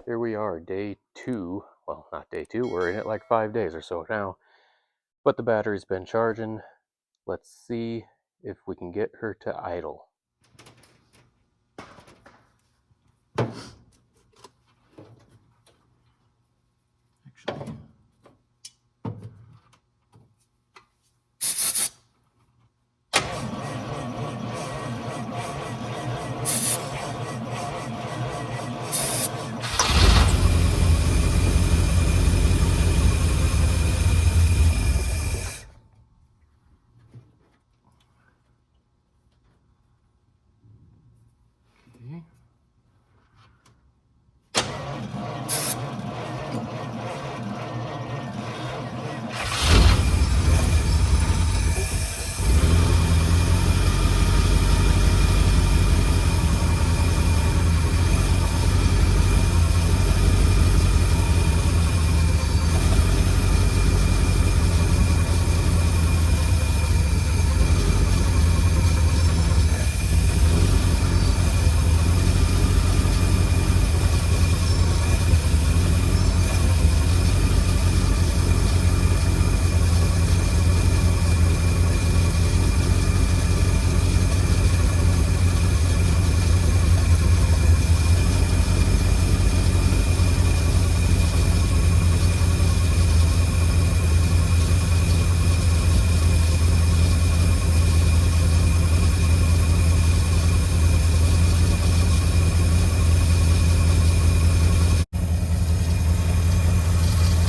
Here we are, day 2. Well, not day 2, we're in it like 5 days or so now. But the battery's been charging. Let's see if we can get her to idle. Actually, okay.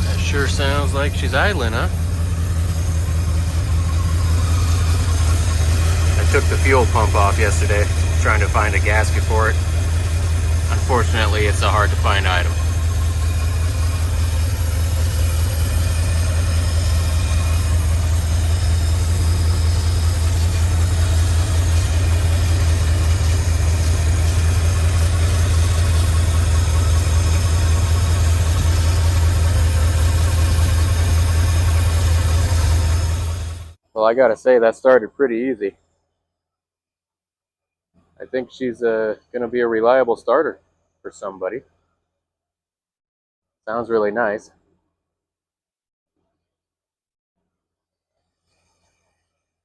That sure sounds like she's idling, huh? I took the fuel pump off yesterday, trying to find a gasket for it. Unfortunately, it's a hard to find item. Well, I gotta say, that started pretty easy. I think she's gonna be a reliable starter for somebody. Sounds really nice.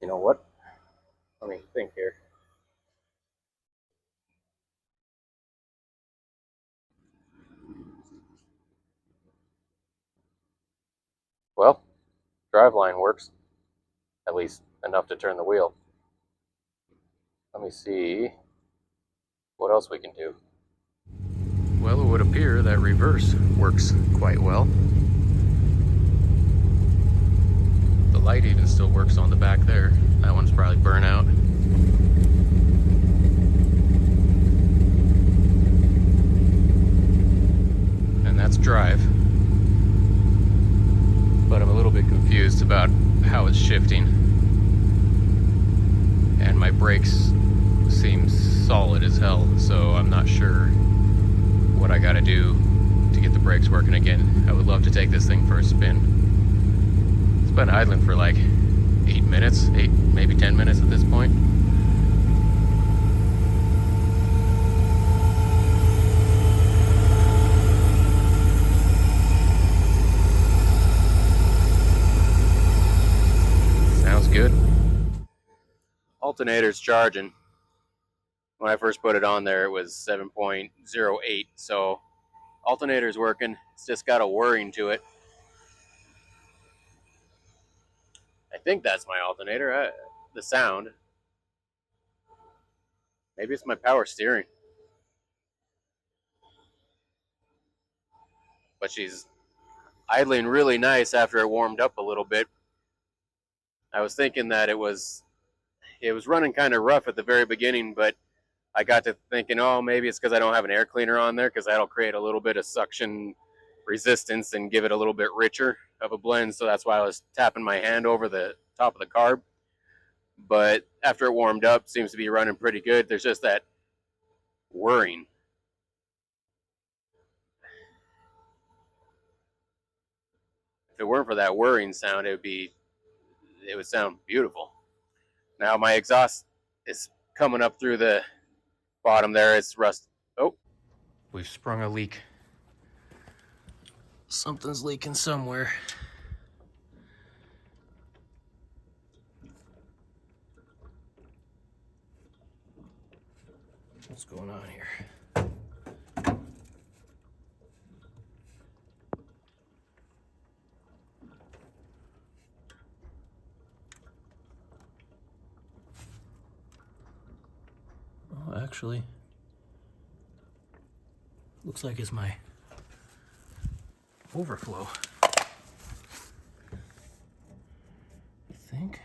You know what? Let me think here. Well, driveline works, at least enough to turn the wheel. Let me see what else we can do. Well, it would appear that reverse works quite well. The light even still works on the back there. That one's probably burnt out. And that's drive. But I'm a little bit confused about how it's shifting. And my brakes seem solid as hell, so I'm not sure what I gotta do to get the brakes working again. I would love to take this thing for a spin. It's been idling for like 8 minutes, maybe 10 minutes at this point. Sounds good. Alternator's charging. When I first put it on there, it was 7.08, so alternator's working. It's just got a whirring to it. I think that's my alternator. The sound. Maybe it's my power steering. But she's idling really nice after it warmed up a little bit. I was thinking that it was running kind of rough at the very beginning, but I got to thinking, oh, maybe it's because I don't have an air cleaner on there, because that'll create a little bit of suction resistance and give it a little bit richer of a blend. So that's why I was tapping my hand over the top of the carb. But after it warmed up, seems to be running pretty good. There's just that whirring. If it weren't for that whirring sound, it would sound beautiful. Now my exhaust is coming up through the bottom there. It's rust. Oh, we've sprung a leak. Something's leaking somewhere. What's going on here? Oh, actually, looks like it's my overflow. I think.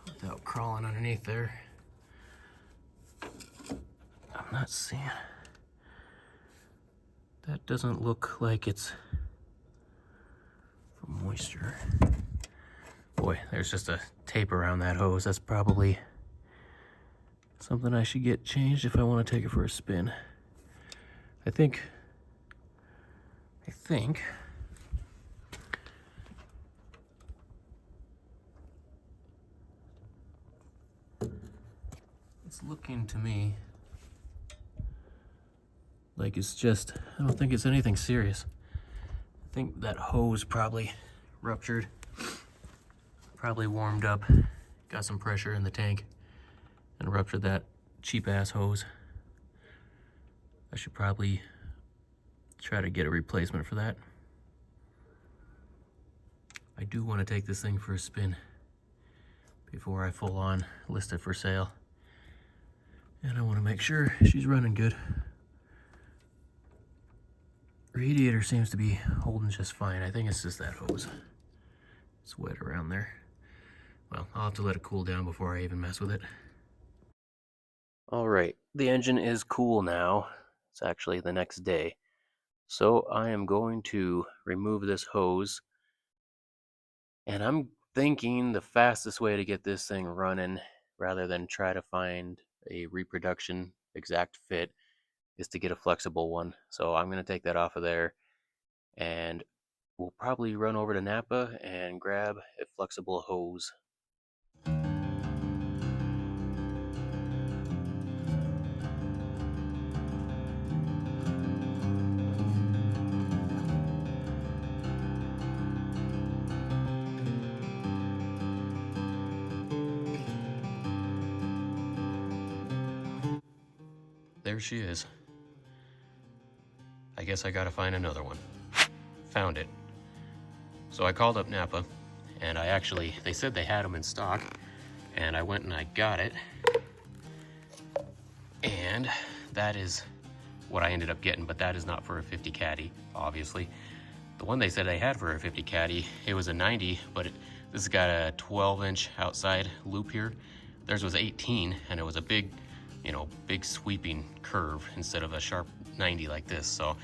Without crawling underneath there. I'm not seeing. That doesn't look like it's from moisture. Boy, there's just a tape around that hose. That's probably something I should get changed if I want to take it for a spin. I think it's looking to me like it's just, I don't think it's anything serious. I think that hose probably ruptured, probably warmed up, got some pressure in the tank, and ruptured that cheap ass hose. I should probably try to get a replacement for that. I do want to take this thing for a spin before I full on list it for sale. And I want to make sure she's running good. Radiator seems to be holding just fine. I think it's just that hose. It's wet around there. Well, I'll have to let it cool down before I even mess with it. All right, the engine is cool now. It's actually the next day. So I am going to remove this hose. And I'm thinking the fastest way to get this thing running, rather than try to find a reproduction exact fit, is to get a flexible one. So I'm going to take that off of there, and we'll probably run over to Napa and grab a flexible hose. There she is. I guess I gotta find another one. Found it. So I called up Napa, and they said they had them in stock, and I went and I got it. And that is what I ended up getting, but that is not for a 50 Caddy, obviously. The one they said they had for a 50 Caddy, it was a 90, but this has got a 12-inch outside loop here. Theirs was 18, and it was a big, big sweeping curve instead of a sharp 90 like this. So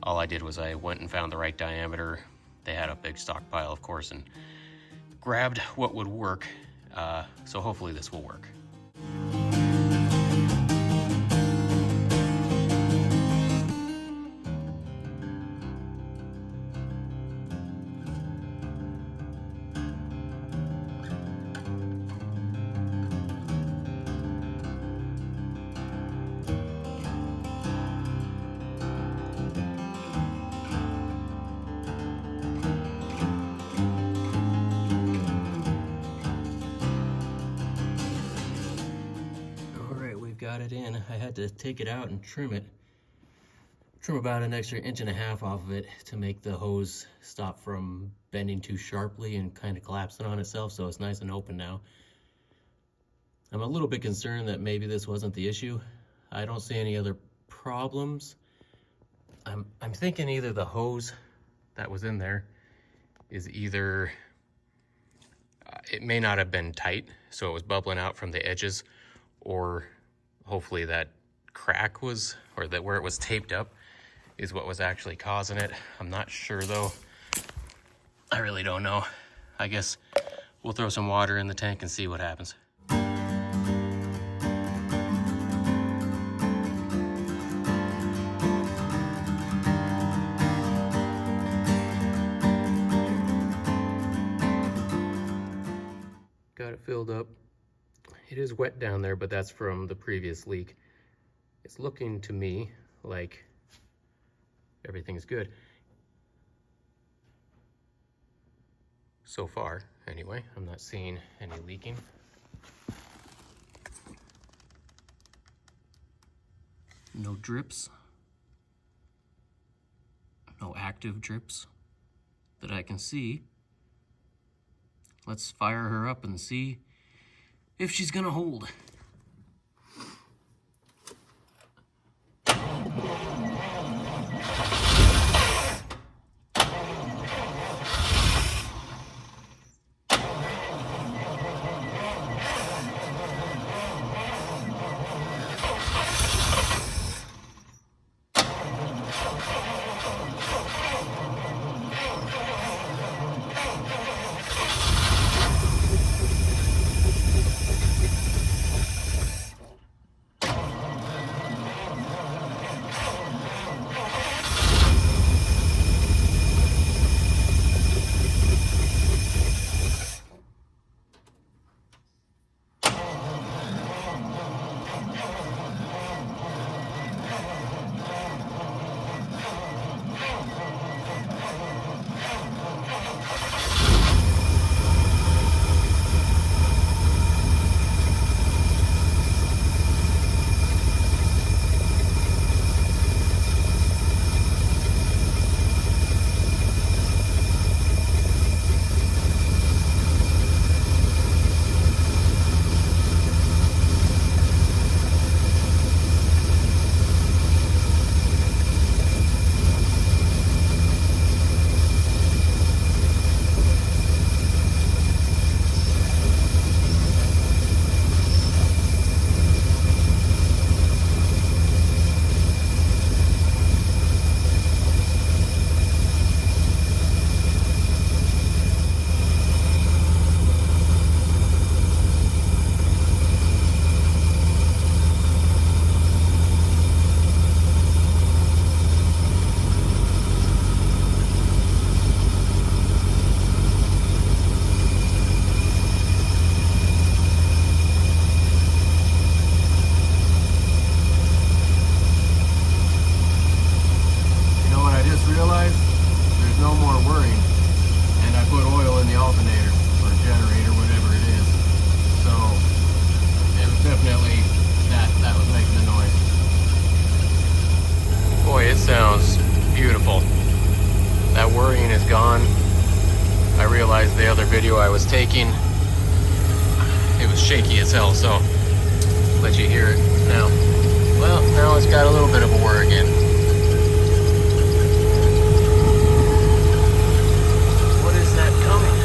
all I did was I went and found the right diameter. They had a big stockpile, of course, and grabbed what would work. So hopefully this will work. Got it in. I had to take it out and trim about an extra 1.5 inches off of it to make the hose stop from bending too sharply and kind of collapsing on itself, so it's nice and open now. I'm a little bit concerned that maybe this wasn't the issue. I don't see any other problems. I'm thinking either the hose that was in there is either it may not have been tight, so it was bubbling out from the edges, or hopefully that crack was, or that where it was taped up is what was actually causing it. I'm not sure though. I really don't know. I guess we'll throw some water in the tank and see what happens. filled up. It is wet down there, but that's from the previous leak. It's looking to me like everything's good. So far, anyway, I'm not seeing any leaking. No drips. No active drips that I can see. Let's fire her up and see if she's gonna hold. Sounds beautiful. That whirring is gone. I realized the other video I was taking, it was shaky as hell, so I'll let you hear it now. Well, now it's got a little bit of a whir again. What is that coming?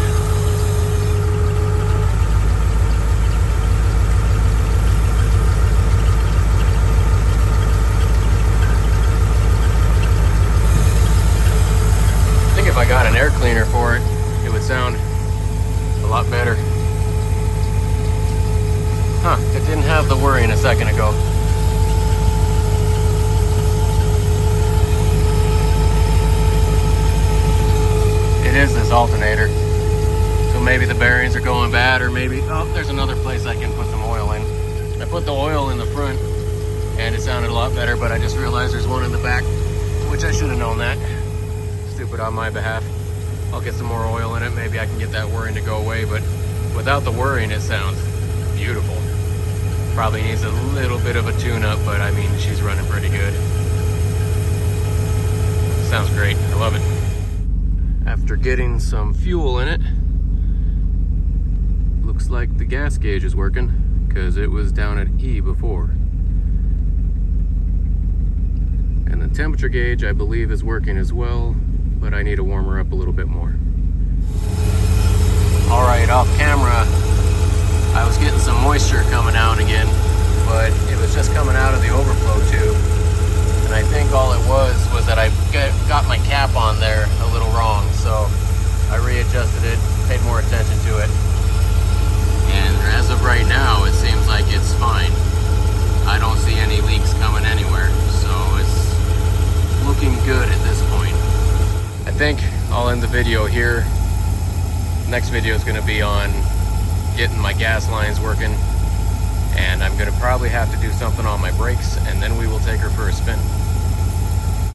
If I got an air cleaner for it, it would sound a lot better. Huh, it didn't have the whirring a second ago. It is this alternator. So maybe the bearings are going bad, or maybe, oh, there's another place I can put some oil in. I put the oil in the front and it sounded a lot better, but I just realized there's one in the back, which I should have known that. Stupid on my behalf. I'll get some more oil in it. Maybe I can get that whirring to go away, but without the whirring, it sounds beautiful. Probably needs a little bit of a tune-up, but I mean, she's running pretty good. Sounds great. I love it. After getting some fuel in it, looks like the gas gauge is working, because it was down at E before. And the temperature gauge, I believe, is working as well, but I need to warm her up a little bit more. All right, off camera, I was getting some moisture coming out again, but it was just coming out of the overflow tube. And I think all it was that I got my cap on there a little wrong, so I readjusted it, paid more attention to it. And as of right now, it seems like it's fine. I don't see any leaks coming anywhere, so it's looking good at this point. I think I'll end the video here. Next video is going to be on getting my gas lines working, and I'm gonna probably have to do something on my brakes, and then we will take her for a spin.